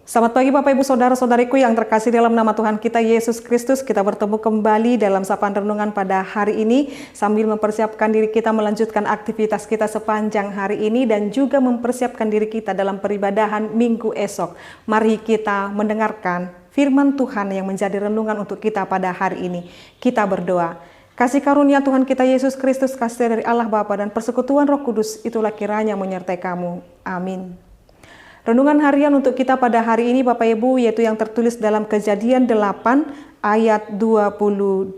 Selamat pagi Bapak Ibu Saudara-saudariku yang terkasih dalam nama Tuhan kita Yesus Kristus. Kita bertemu kembali dalam sapaan renungan pada hari ini sambil mempersiapkan diri kita melanjutkan aktivitas kita sepanjang hari ini dan juga mempersiapkan diri kita dalam peribadahan minggu esok. Mari kita mendengarkan firman Tuhan yang menjadi renungan untuk kita pada hari ini. Kita berdoa. Kasih karunia Tuhan kita Yesus Kristus, kasih dari Allah Bapa dan persekutuan Roh Kudus itulah kiranya menyertai kamu. Amin. Renungan harian untuk kita pada hari ini Bapak Ibu yaitu yang tertulis dalam Kejadian 8 ayat 22.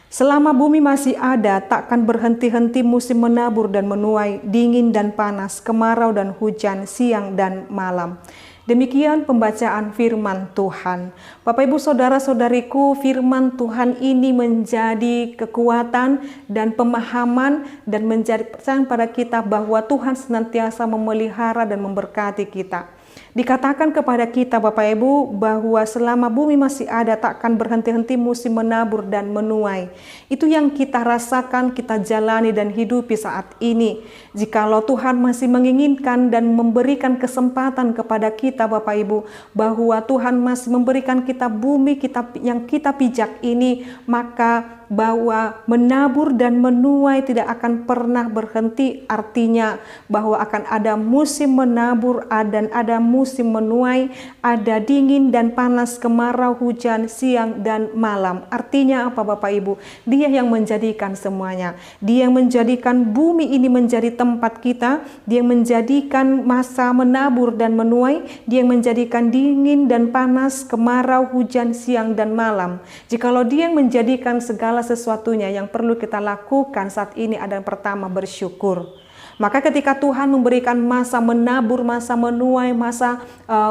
Selama bumi masih ada, takkan berhenti-henti musim menabur dan menuai, dingin dan panas, kemarau dan hujan, siang dan malam. Demikian pembacaan firman Tuhan. Bapak Ibu Saudara-saudariku, firman Tuhan ini menjadi kekuatan dan pemahaman dan menjadi pesan pada kita bahwa Tuhan senantiasa memelihara dan memberkati kita. Dikatakan kepada kita Bapak Ibu bahwa selama bumi masih ada takkan berhenti-henti musim menabur dan menuai. Itu yang kita rasakan, kita jalani dan hidupi saat ini. Jikalau Tuhan masih menginginkan dan memberikan kesempatan kepada kita Bapak Ibu bahwa Tuhan masih memberikan kita bumi yang kita pijak ini, maka bahwa menabur dan menuai tidak akan pernah berhenti, artinya bahwa akan ada musim menabur dan ada musim menuai, ada dingin dan panas, kemarau, hujan, siang dan malam. Artinya apa Bapak Ibu? Dia yang menjadikan semuanya. Dia yang menjadikan bumi ini menjadi tempat kita, dia yang menjadikan masa menabur dan menuai, dia yang menjadikan dingin dan panas, kemarau, hujan, siang dan malam. Jikalau dia yang menjadikan segala sesuatunya, yang perlu kita lakukan saat ini adalah pertama bersyukur. Maka ketika Tuhan memberikan masa menabur, masa menuai, masa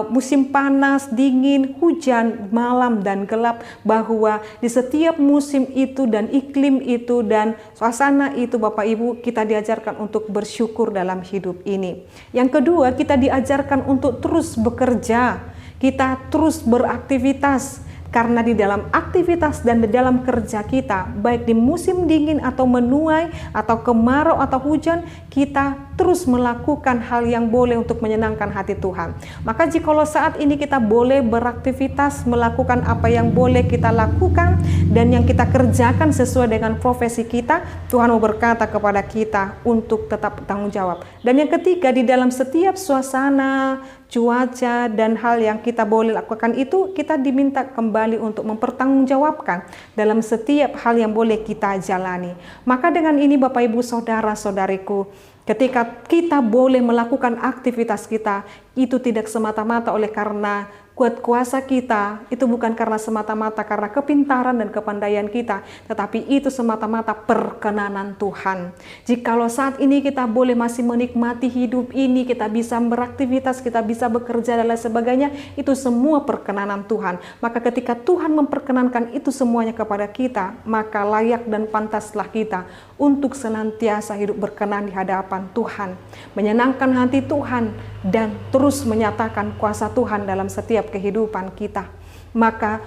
musim panas, dingin, hujan, malam dan gelap, bahwa di setiap musim itu dan iklim itu dan suasana itu Bapak Ibu kita diajarkan untuk bersyukur dalam hidup ini. Yang kedua, kita diajarkan untuk terus bekerja, kita terus beraktivitas. Karena di dalam aktivitas dan di dalam kerja kita, baik di musim dingin atau menuai, atau kemarau atau hujan, kita terus melakukan hal yang boleh untuk menyenangkan hati Tuhan. Maka jikalau saat ini kita boleh beraktivitas, melakukan apa yang boleh kita lakukan, dan yang kita kerjakan sesuai dengan profesi kita, Tuhan mau berkata kepada kita untuk tetap bertanggung jawab. Dan yang ketiga, di dalam setiap suasana, cuaca dan hal yang kita boleh lakukan itu, kita diminta kembali untuk mempertanggungjawabkan dalam setiap hal yang boleh kita jalani. Maka dengan ini Bapak Ibu Saudara-saudariku, ketika kita boleh melakukan aktivitas kita, itu tidak semata-mata oleh karena kuat kuasa kita, itu bukan karena semata-mata karena kepintaran dan kepandaian kita, tetapi itu semata-mata perkenanan Tuhan. Jikalau saat ini kita boleh masih menikmati hidup ini, kita bisa beraktivitas, kita bisa bekerja dan lain sebagainya, itu semua perkenanan Tuhan. Maka ketika Tuhan memperkenankan itu semuanya kepada kita, maka layak dan pantaslah kita untuk senantiasa hidup berkenan di hadapan Tuhan, menyenangkan hati Tuhan, dan terus menyatakan kuasa Tuhan dalam setiap kehidupan kita. Maka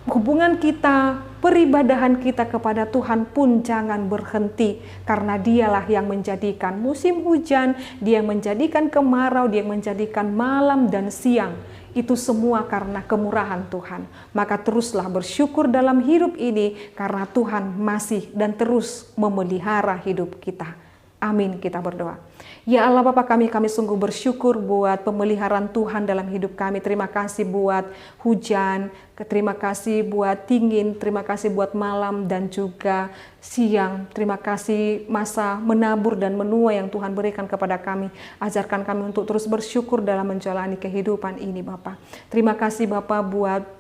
hubungan kita, peribadahan kita kepada Tuhan pun jangan berhenti, karena dialah yang menjadikan musim hujan, dia yang menjadikan kemarau, dia yang menjadikan malam dan siang. Itu semua karena kemurahan Tuhan. Maka teruslah bersyukur dalam hidup ini karena Tuhan masih dan terus memelihara hidup kita. Amin, kita berdoa. Ya Allah Bapa kami sungguh bersyukur buat pemeliharaan Tuhan dalam hidup kami. Terima kasih buat hujan, terima kasih buat dingin, terima kasih buat malam dan juga siang. Terima kasih masa menabur dan menuai yang Tuhan berikan kepada kami. Ajarkan kami untuk terus bersyukur dalam menjalani kehidupan ini Bapa. Terima kasih Bapa buat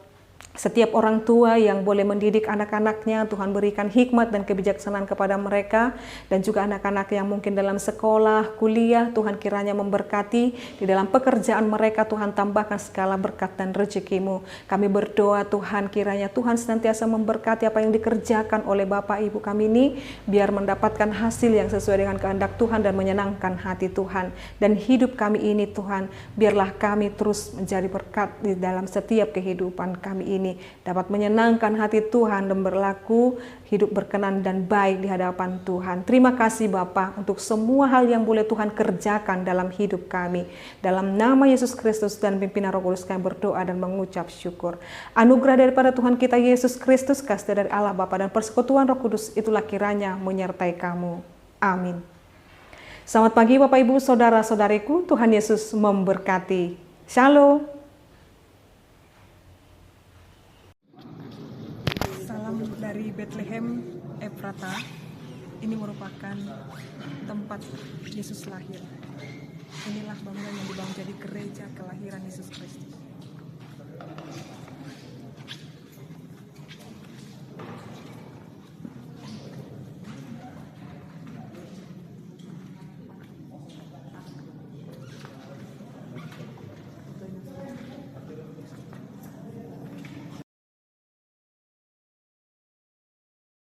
setiap orang tua yang boleh mendidik anak-anaknya, Tuhan berikan hikmat dan kebijaksanaan kepada mereka. Dan juga anak-anak yang mungkin dalam sekolah, kuliah, Tuhan kiranya memberkati. Di dalam pekerjaan mereka, Tuhan tambahkan segala berkat dan rezeki-Mu. Kami berdoa Tuhan, kiranya Tuhan senantiasa memberkati apa yang dikerjakan oleh Bapak Ibu kami ini, biar mendapatkan hasil yang sesuai dengan kehendak Tuhan dan menyenangkan hati Tuhan. Dan hidup kami ini Tuhan, biarlah kami terus menjadi berkat di dalam setiap kehidupan kami ini. ini dapat menyenangkan hati Tuhan dan berlaku hidup berkenan dan baik di hadapan Tuhan. Terima kasih Bapa untuk semua hal yang boleh Tuhan kerjakan dalam hidup kami. Dalam nama Yesus Kristus dan pimpinan Roh Kudus kami berdoa dan mengucap syukur. Anugerah daripada Tuhan kita Yesus Kristus, kasih dari Allah Bapa dan persekutuan Roh Kudus itulah kiranya menyertai kamu. Amin. Selamat pagi Bapak Ibu Saudara-saudariku, Tuhan Yesus memberkati. Shalom. Salam dari Bethlehem Efrata. Ini merupakan tempat Yesus lahir. Inilah bangunan yang dibangun jadi gereja kelahiran Yesus Kristus.